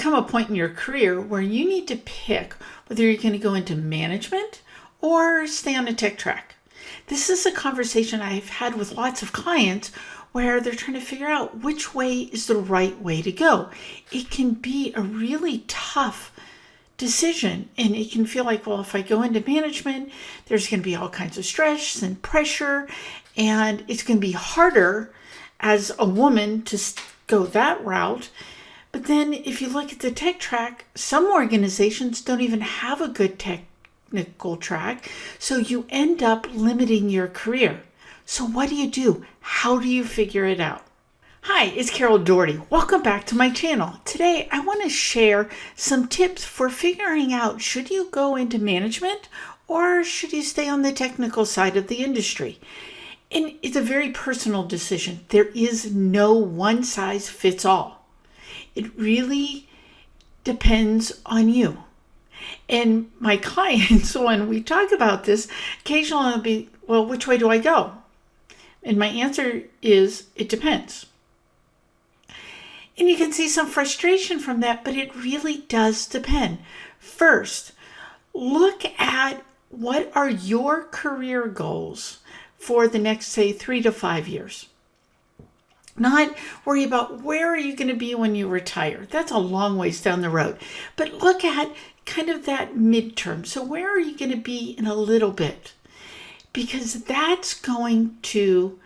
come a point in your career where you need to pick whether you're going to go into management or stay on a tech track. This is a conversation I've had with lots of clients where they're trying to figure out which way is the right way to go. It can be a really tough decision, and it can feel like, well, if I go into management, there's going to be all kinds of stress and pressure, and it's going to be harder as a woman to go that route. But then if you look at the tech track, some organizations don't even have a good technical track, so you end up limiting your career. So what do? How do you figure it out? Hi, it's Carol Doherty. Welcome back to my channel. Today, I want to share some tips for figuring out, should you go into management or should you stay on the technical side of the industry? And it's a very personal decision. There is no one size fits all. It really depends on you. And my clients, when we talk about this, occasionally will be, well, which way do I go? And my answer is, it depends. And you can see some frustration from that, but it really does depend. First, look at what are your career goals for the next, say, 3 to 5 years. Not worry about where are you going to be when you retire. That's a long ways down the road. But look at kind of that midterm. So where are you going to be in a little bit? Because that's going to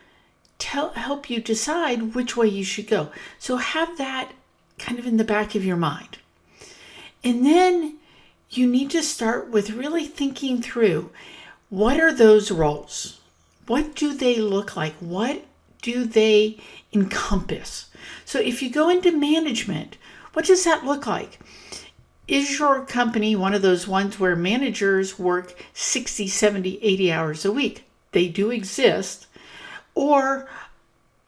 help you decide which way you should go. So have that kind of in the back of your mind. And then you need to start with really thinking through, what are those roles? What do they look like? What do they encompass? So if you go into management, what does that look like? Is your company one of those ones where managers work 60, 70, 80 hours a week? They do exist. Or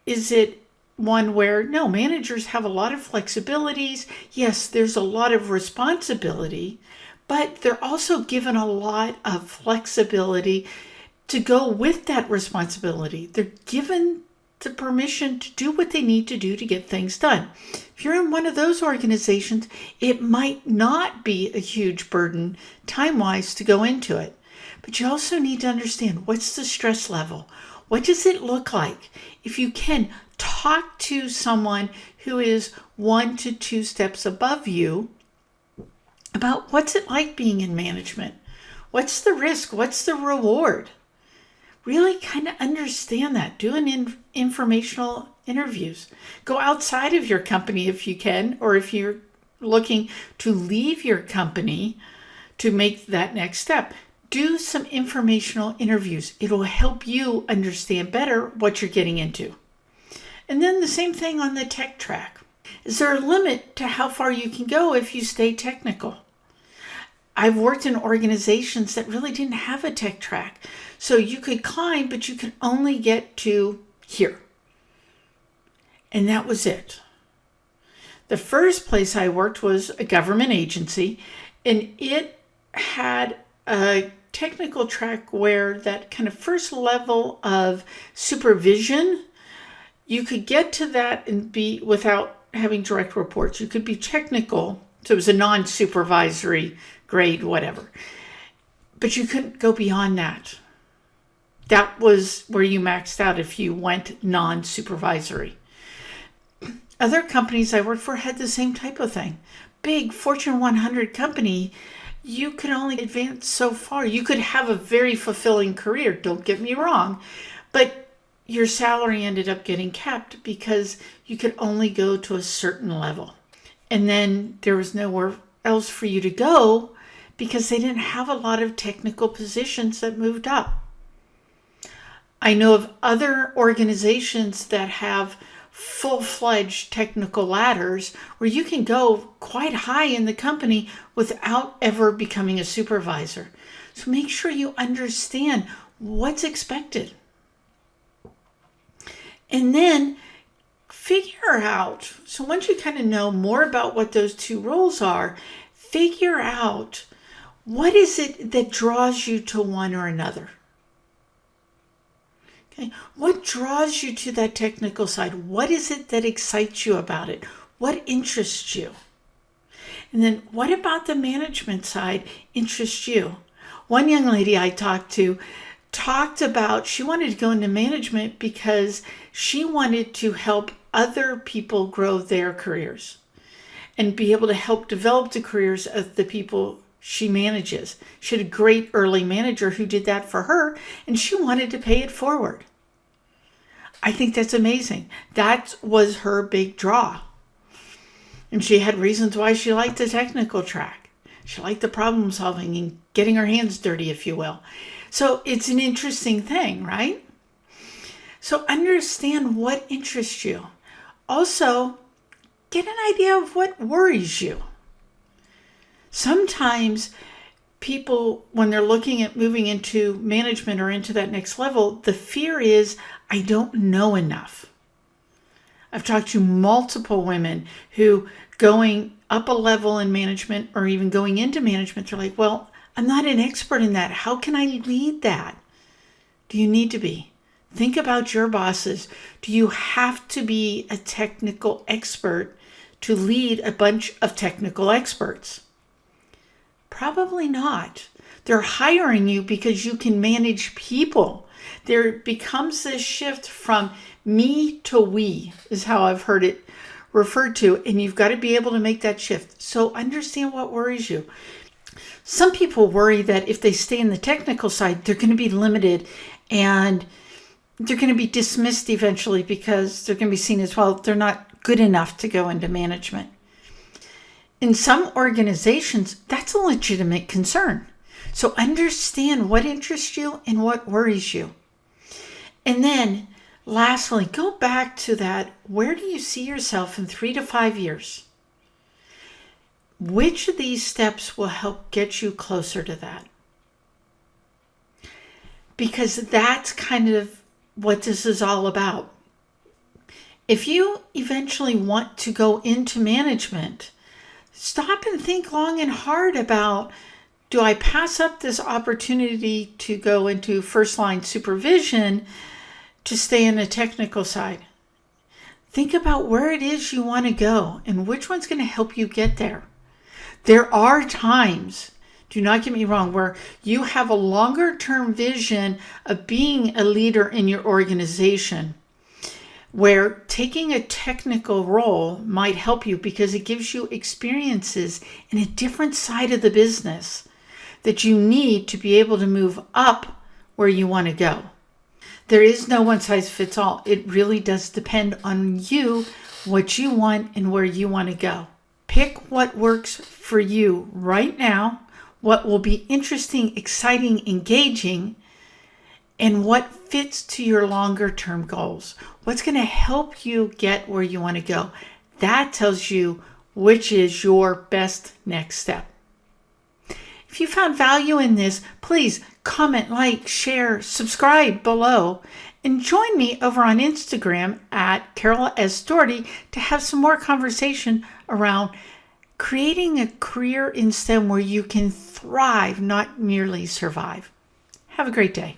is it one where, no, managers have a lot of flexibilities. Yes, there's a lot of responsibility, but they're also given a lot of flexibility to go with that responsibility. They're given the permission to do what they need to do to get things done. If you're in one of those organizations, it might not be a huge burden time-wise to go into it. But you also need to understand, what's the stress level? What does it look like? If you can, talk to someone who is 1 to 2 steps above you about what's it like being in management. What's the risk? What's the reward? Really kind of understand that. Do an informational interviews. Go outside of your company if you can, or if you're looking to leave your company to make that next step. Do some informational interviews. It'll help you understand better what you're getting into. And then the same thing on the tech track. Is there a limit to how far you can go if you stay technical? I've worked in organizations that really didn't have a tech track. So you could climb, but you could only get to here. And that was it. The first place I worked was a government agency, and it had a technical track where that kind of first level of supervision, you could get to that and be without having direct reports. You could be technical, so it was a non-supervisory grade, whatever. But you couldn't go beyond that. That was where you maxed out if you went non-supervisory. Other companies I worked for had the same type of thing. Big Fortune 100 company, you could only advance so far. You could have a very fulfilling career, don't get me wrong, but your salary ended up getting capped because you could only go to a certain level. And then there was nowhere else for you to go because they didn't have a lot of technical positions that moved up. I know of other organizations that have full-fledged technical ladders where you can go quite high in the company without ever becoming a supervisor. So make sure you understand what's expected. And then figure out, so once you kind of know more about what those two roles are, figure out what is it that draws you to one or another. Okay, what draws you to that technical side? What is it that excites you about it? What interests you? And then what about the management side interests you? One young lady I talked to talked about she wanted to go into management because she wanted to help other people grow their careers and be able to help develop the careers of the people she manages. She had a great early manager who did that for her, and she wanted to pay it forward. I think that's amazing. That was her big draw. And she had reasons why she liked the technical track. She liked the problem solving and getting her hands dirty, if you will. So it's an interesting thing, right? So understand what interests you. Also, get an idea of what worries you. Sometimes people, when they're looking at moving into management or into that next level, the fear is, I don't know enough. I've talked to multiple women who going up a level in management or even going into management, they're like, well, I'm not an expert in that. How can I lead that? Do you need to be? Think about your bosses. Do you have to be a technical expert to lead a bunch of technical experts? Probably not. They're hiring you because you can manage people. There becomes this shift from me to we, is how I've heard it referred to, and you've got to be able to make that shift. So understand what worries you. Some people worry that if they stay in the technical side, they're going to be limited and they're going to be dismissed eventually because they're going to be seen as, well, they're not good enough to go into management. In some organizations, that's a legitimate concern. So understand what interests you and what worries you. And then lastly, go back to that. Where do you see yourself in 3 to 5 years? Which of these steps will help get you closer to that? Because that's kind of what this is all about. If you eventually want to go into management, stop and think long and hard about, do I pass up this opportunity to go into first line supervision to stay in the technical side? Think about where it is you want to go and which one's going to help you get there. There are times, do not get me wrong, where you have a longer term vision of being a leader in your organization, where taking a technical role might help you because it gives you experiences in a different side of the business that you need to be able to move up where you want to go. There is no one size fits all. It really does depend on you, what you want and where you want to go. Pick what works for you right now, what will be interesting, exciting, engaging, and what fits to your longer term goals. What's going to help you get where you want to go? That tells you which is your best next step. If you found value in this, please comment, like, share, subscribe below, and join me over on Instagram at Carol S. Doherty to have some more conversation around creating a career in STEM where you can thrive, not merely survive. Have a great day.